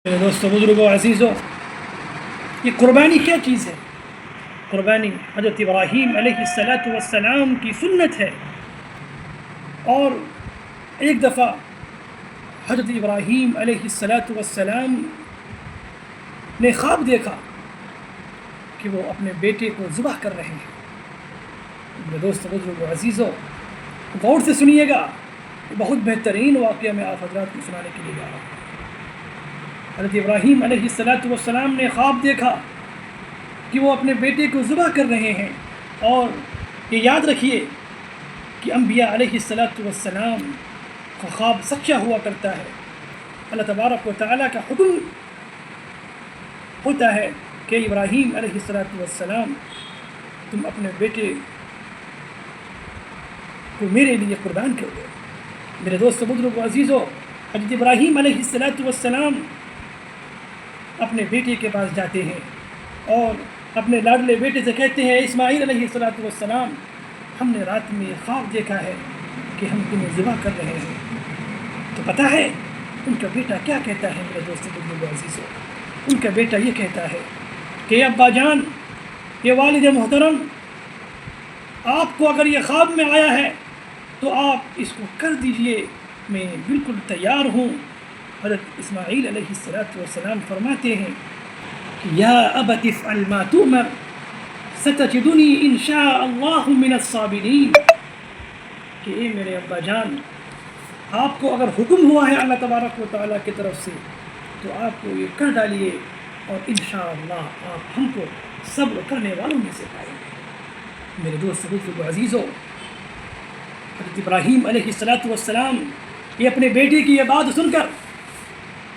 میرے دوستوں بزرگوں عزیزوں، یہ قربانی کیا چیز ہے؟ قربانی حضرت ابراہیم علیہ السلام کی سنت ہے۔ اور ایک دفعہ حضرت ابراہیم علیہ السلام نے خواب دیکھا کہ وہ اپنے بیٹے کو ذبح کر رہے ہیں۔ میرے دوستوں بزرگوں عزیزوں، غور سے سنیے گا، بہت بہترین واقعہ میں آپ حضرات کو سنانے کے لیے جا رہا ہوں۔ حضرت ابراہیم علیہ السلام نے خواب دیکھا کہ وہ اپنے بیٹے کو ذبح کر رہے ہیں، اور یہ یاد رکھیے کہ انبیاء علیہ السلام کا خواب سچا ہوا کرتا ہے۔ اللہ تبارک و تعالیٰ کا حکم ہوتا ہے کہ ابراہیم علیہ السلام تم اپنے بیٹے کو میرے لیے قربان کر دو۔ میرے دوستوں بزرگوں عزیزوں، حضرت ابراہیم علیہ السلام اپنے بیٹے کے پاس جاتے ہیں اور اپنے لاڈلے بیٹے سے کہتے ہیں، اسماعیل علیہ السلام، ہم نے رات میں خواب دیکھا ہے کہ ہم تمہیں ذبح کر رہے ہیں۔ تو پتہ ہے ان کا بیٹا کیا کہتا ہے؟ میرے دوستوں بزرگوں عزیزوں، ان کا بیٹا یہ کہتا ہے کہ ابا جان، یہ والد محترم، آپ کو اگر یہ خواب میں آیا ہے تو آپ اس کو کر دیجئے، میں بالکل تیار ہوں۔ حضرت اسماعیل علیہ السلام فرماتے ہیں کہ یا ابت افعل ما تؤمر ستجدنی ان شاء اللہ من الصابرین، کہ اے میرے ابا جان، آپ کو اگر حکم ہوا ہے اللہ تبارک و تعالیٰ کی طرف سے تو آپ کو یہ کر ڈالیے، اور انشاءاللہ آپ ہم کو صبر کرنے والوں میں سے پائیں گے۔ میرے دوستوں بزرگوں عزیزوں، حضرت ابراہیم علیہ السلام یہ اپنے بیٹے کی یہ بات سن کر،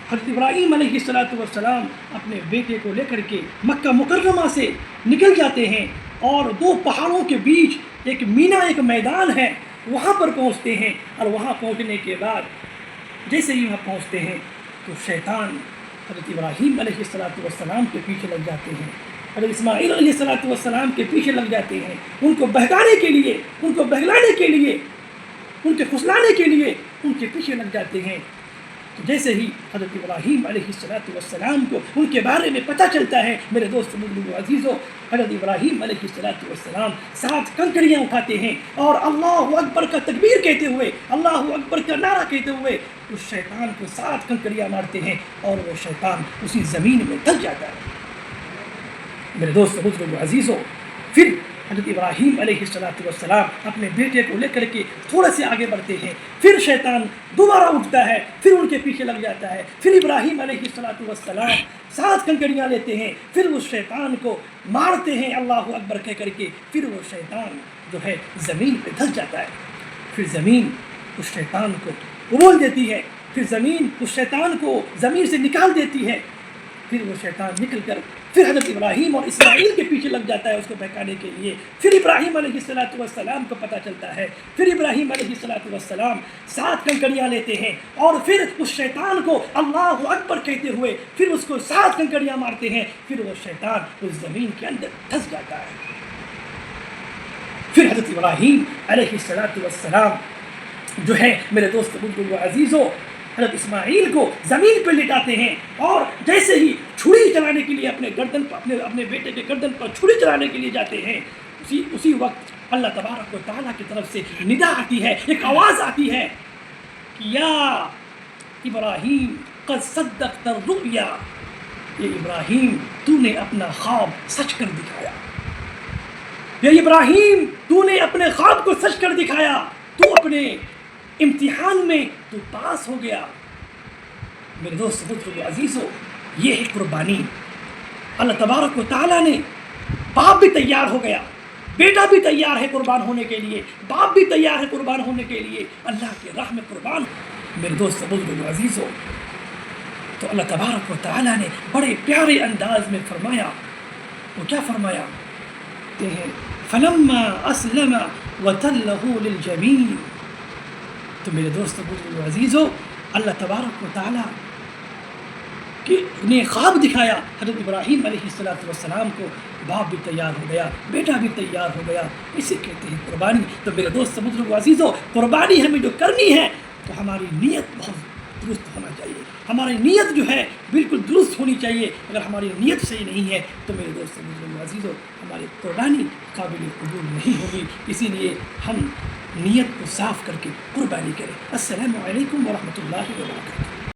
حضرت ابراہیم علیہ السلام اپنے بیٹے کو لے کر کے مکہ مکرمہ سے نکل جاتے ہیں، اور دو پہاڑوں کے بیچ ایک مینا، ایک میدان ہے، وہاں پر پہنچتے ہیں۔ اور وہاں پہنچنے کے بعد جیسے ہی وہاں پہنچتے ہیں تو شیطان حضرت ابراہیم علیہ السلام کے پیچھے لگ جاتے ہیں، حضرت اسماعیل علیہ السلام کے پیچھے لگ جاتے ہیں، ان کو بہکانے کے لیے، ان کو بہلانے کے لیے، ان کے پھسلانے کے لیے ان کے پیچھے لگ جاتے ہیں۔ تو جیسے ہی حضرت ابراہیم علیہ السلام کو ان کے بارے میں پتہ چلتا ہے، میرے دوست بزرگوں عزیزوں، حضرت ابراہیم علیہ السلام 7 کنکریاں اٹھاتے ہیں اور اللہ اکبر کا تکبیر کہتے ہوئے، اللہ اکبر کا نعرہ کہتے ہوئے اس شیطان کو 7 کنکریاں مارتے ہیں، اور وہ شیطان اسی زمین میں دھس جاتا ہے۔ میرے دوست بزرگوں عزیزوں، پھر حضرت ابراہیم علیہ السلام اپنے بیٹے کو لے کر کے تھوڑا سے آگے بڑھتے ہیں، پھر شیطان دوبارہ اٹھتا ہے، پھر ان کے پیچھے لگ جاتا ہے، پھر ابراہیم علیہ السلام 7 کنکریاں لیتے ہیں، پھر اس شیطان کو مارتے ہیں اللہ اکبر کہہ کر کے، پھر وہ شیطان جو ہے زمین پہ دھس جاتا ہے۔ پھر زمین اس شیطان کو قبول دیتی ہے، پھر زمین اس شیطان کو زمین سے نکال دیتی ہے، پھر وہ شیطان نکل کر پھر حضرت ابراہیم اور اسماعیل کے پیچھے لگ جاتا ہے اس کو بہکانے کے لیے۔ پھر ابراہیم علیہ السلام کو پتہ چلتا ہے، پھر ابراہیم علیہ السلام 7 کنکریاں لیتے ہیں، اور پھر اس شیطان کو اللہ اکبر کہتے ہوئے پھر اس کو 7 کنکریاں مارتے ہیں، پھر وہ شیطان اس زمین کے اندر دھس جاتا ہے۔ پھر حضرت ابراہیم علیہ السلام جو ہے میرے دوست بزرگوں عزیزوں، حضرت اسماعیل کو زمین پہ لٹاتے ہیں، اور جیسے ہی چھری چلانے کے لیے اپنے بیٹے کے گردن پر چھری چلانے کے لیے جاتے ہیں، اسی وقت اللہ تبارک و تعالیٰ کی طرف سے ندا آتی ہے، ایک آواز آتی ہے کہ یا ابراہیم قد صدقت الرؤیا، یہ ابراہیم تو نے اپنا خواب سچ کر دکھایا، یہ ابراہیم تو نے اپنے خواب کو سچ کر دکھایا، تو اپنے امتحان میں تو پاس ہو گیا۔ میرے دوست بزرگوں عزیزوں، یہ ہے قربانی۔ اللہ تبارک و تعالیٰ نے، باپ بھی تیار ہو گیا، بیٹا بھی تیار ہے قربان ہونے کے لیے، باپ بھی تیار ہے قربان ہونے کے لیے، اللہ کے راہ میں قربان۔ میرے دوست بزرگوں عزیزوں، تو اللہ تبارک و تعالیٰ نے بڑے پیارے انداز میں فرمایا، وہ کیا فرمایا کہ فلما اسلم وتلہ للجبین۔ تو میرے دوست بزرگوں عزیزوں، اللہ تبارک و تعالیٰ نے خواب دکھایا حضرت ابراہیم علیہ السلام کو، باپ بھی تیار ہو گیا، بیٹا بھی تیار ہو گیا، اسے کہتے ہیں قربانی۔ تو میرے دوست بزرگوں عزیزوں، قربانی ہمیں جو کرنی ہے تو ہماری نیت بہت درست ہونا چاہیے۔ ہماری نیت جو ہے بالکل درست ہونی چاہیے. اگر ہماری نیت صحیح نہیں ہے تو میرے دوست بزرگوں عزیزو ہماری قربانی قابل قبول نہیں ہوگی. اسی لیے ہم نیت کو صاف کر کے قربانی کریں. السلام علیکم ورحمۃ اللہ وبرکاتہ.